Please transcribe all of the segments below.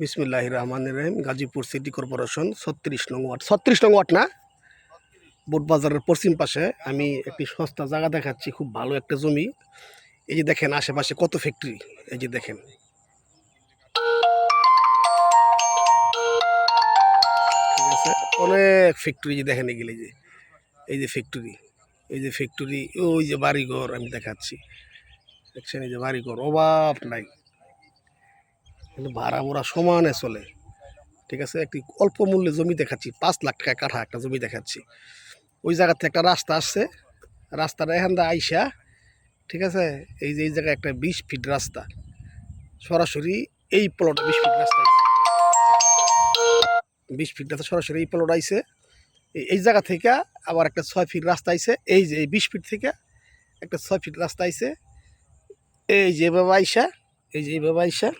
বিসমিল্লাহির রহমানির রহিম। Gazipur city corporation 36 নং ওয়ার্ড। 36 নং ওয়ার্ড না, বোটবাজারের পশ্চিম পাশে আমি একটি সস্তা জায়গা দেখাচ্ছি, খুব ভালো একটা জমি। এই যে দেখেন আশেপাশে কত ফ্যাক্টরি, এই যে দেখেন, ঠিক আছে, অনেক ফ্যাক্টরি। যে দেখেন এগুলি, যে এই যে ফ্যাক্টরি, এই যে ফ্যাক্টরি, ওই যে বাড়িঘর আমি দেখাচ্ছি, দেখছেন, এই যে বাড়িঘর, অভাব নাই, কিন্তু ভাড়া মোড়া সমানে চলে। ঠিক আছে, একটি অল্প মূল্যে জমি দেখাচ্ছি, 5 লাখ টাকা কাঠা একটা জমি দেখাচ্ছি। ওই জায়গাতে একটা রাস্তা আসছে, রাস্তাটা এখান থেকে আইসা, ঠিক আছে, এই যে এই জায়গায় একটা 20 ফিট রাস্তা, সরাসরি এই প্লট 20 ফিট রাস্তা আইছে, 20 ফিট রাস্তা সরাসরি এই প্লট আইছে। এই জায়গা থেকে আবার একটা 6 ফিট রাস্তা আইছে, এই যে এই 20 ফিট থেকে একটা 6 ফিট রাস্তা আইছে, এই যে এভাবে আইসা, এই যে এইভাবে আইসা,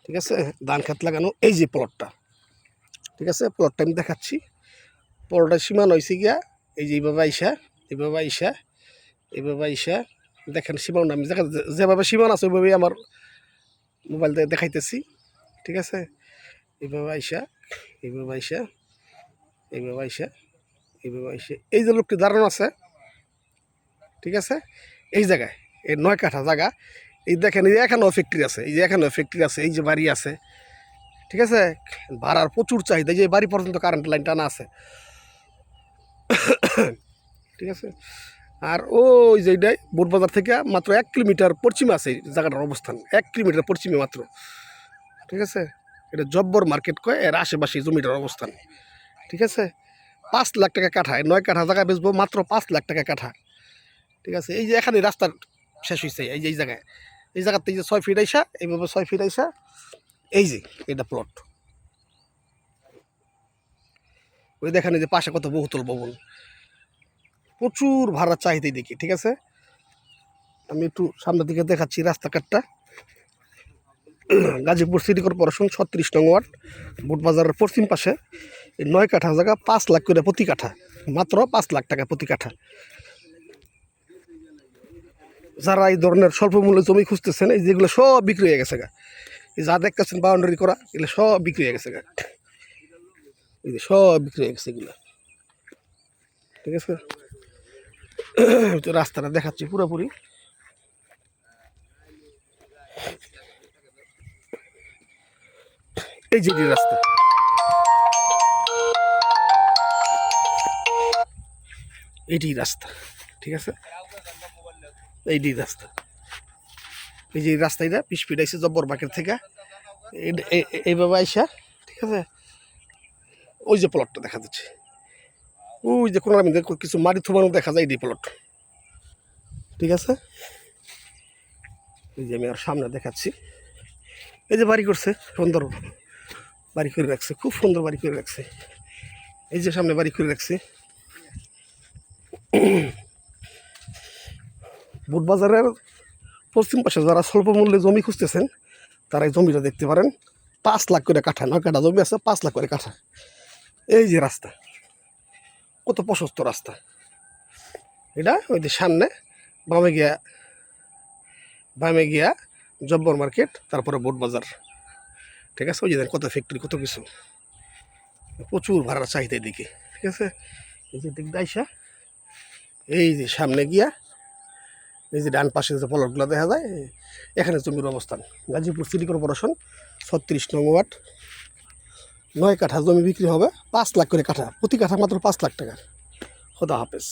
ঠিক আছে, ধান খেত লাগানো, এই যে প্লটটা, ঠিক আছে, প্লটটা আমি দেখাচ্ছি। প্লটের সীমানা হয়েছে গিয়া এই যে এইভাবে আইসা, এইভাবে আইসা, এইভাবে আইসা, দেখেন সীমানা, আমি যেভাবে সীমানা আছে ওইভাবেই আমার মোবাইল দিয়ে দেখাইতেছি। ঠিক আছে, এইভাবে আইসা, এইভাবে আইসা, এইভাবে আইসা, এইভাবে আইসা, এই যে লোকটি দাঁড়ানো আছে, ঠিক আছে, এই জায়গায়, এই 9 কাঠা জায়গা, এই দেখেন, এই যে এখানেও ফ্যাক্টরি আছে, এই যে এখানেও ফ্যাক্টরি আছে, এই যে বাড়ি আছে, ঠিক আছে, ভাড়ার প্রচুর চাহিদা, এই যে বাড়ি পর্যন্ত কারেন্ট লাইন টানা আছে, ঠিক আছে। আর ওই যে এইটাই বোটবাজার থেকে মাত্র 1 কিলোমিটার পশ্চিমে আছে এই জায়গাটার অবস্থান, 1 কিলোমিটার পশ্চিমে মাত্র, ঠিক আছে। এটা জব্বর মার্কেট কয়, এর আশেপাশে জমিটার অবস্থান, ঠিক আছে। 5 লাখ টাকা কাঠা, 9 কাঠা জায়গা বেচবো মাত্র 5 লাখ টাকা কাঠা, ঠিক আছে। এই যে এখানে রাস্তার শেষ হয়েছে, এই যে এই জায়গায়, এই জায়গাতে এই যে 6 ফিট আইসা, এইভাবে 6 ফিট আইসা, এই যে এটা প্লট। ওই দেখেন এই যে পাশে কত বহুতল ভবন, প্রচুর ভাড়া চাহিদা দেখি, ঠিক আছে। আমি একটু সামনের দিকে দেখাচ্ছি রাস্তাঘাটটা। গাজীপুর সিটি কর্পোরেশন 36 নং ওয়ার্ড, বোটবাজারের পশ্চিম পাশে, এই 9 কাঠা জায়গা 5 লাখ করে প্রতি কাঠা, মাত্র 5 লাখ টাকা প্রতি কাঠা। যারা এই ধরনের স্বল্প মূল্যে জমি খুঁজতেছেন, এই যেগুলো সব বিক্রি হয়ে গেছে গা, এই যা দেখতেছেন বাউন্ডারি করা, এগুলো সব বিক্রি হয়ে গেছে গা, এই যে সব বিক্রি হয়ে গেছে এগুলো, ঠিক আছে। তো রাস্তাটা দেখাচ্ছি পুরোপুরি, এই যে রাস্তা, এইটি রাস্তা, ঠিক আছে, এইটি রাস্তা, এই যে রাস্তা, এটা 20 ফিট আইসে জব্বর মার্কেট থেকে, এইভাবে আইসা, ঠিক আছে। ওই যে প্লটটা দেখা যাচ্ছে, ওই যে কোনার মধ্যে কিছু মাটি থুমানো দেখা যায়, এই প্লট, ঠিক আছে। এই যে আমি আর সামনে দেখাচ্ছি, এই যে বাড়ি করছে, সুন্দর বাড়ি করে রাখছে, খুব সুন্দর বাড়ি করে রাখছে, এই যে সামনে বাড়ি করে রাখছে। বোটবাজারের পশ্চিম পাশে যারা স্বল্প মূল্যে জমি খুঁজতেছেন, তারা এই জমিটা দেখতে পারেন। 5 লাখ করে কাঠা, 9 কাঠা জমি আছে, 5 লাখ করে কাঠা। এই যে রাস্তা, কত প্রশস্ত রাস্তা, এটা ওই যে সামনে বামে গিয়া, বামে গিয়া জব্বর মার্কেট, তারপরে বোটবাজার, ঠিক আছে। ওই যে কত ফ্যাক্টরি, কত কিছু, প্রচুর ভাড়ার চাহিদা দিকে, ঠিক আছে। এই যে দিক দাইসা, এই যে সামনে গিয়া, এই যে ডান পাশে যে প্লটগুলো দেখা যায়, এখানে জমির অবস্থান। গাজীপুর সিটি কর্পোরেশন 36 নং ওয়ার্ড, 9 কাঠা জমি বিক্রি হবে 5 লাখ করে কাঠা, প্রতি কাঠা মাত্র 5 লাখ টাকা। খোদা হাফেজ।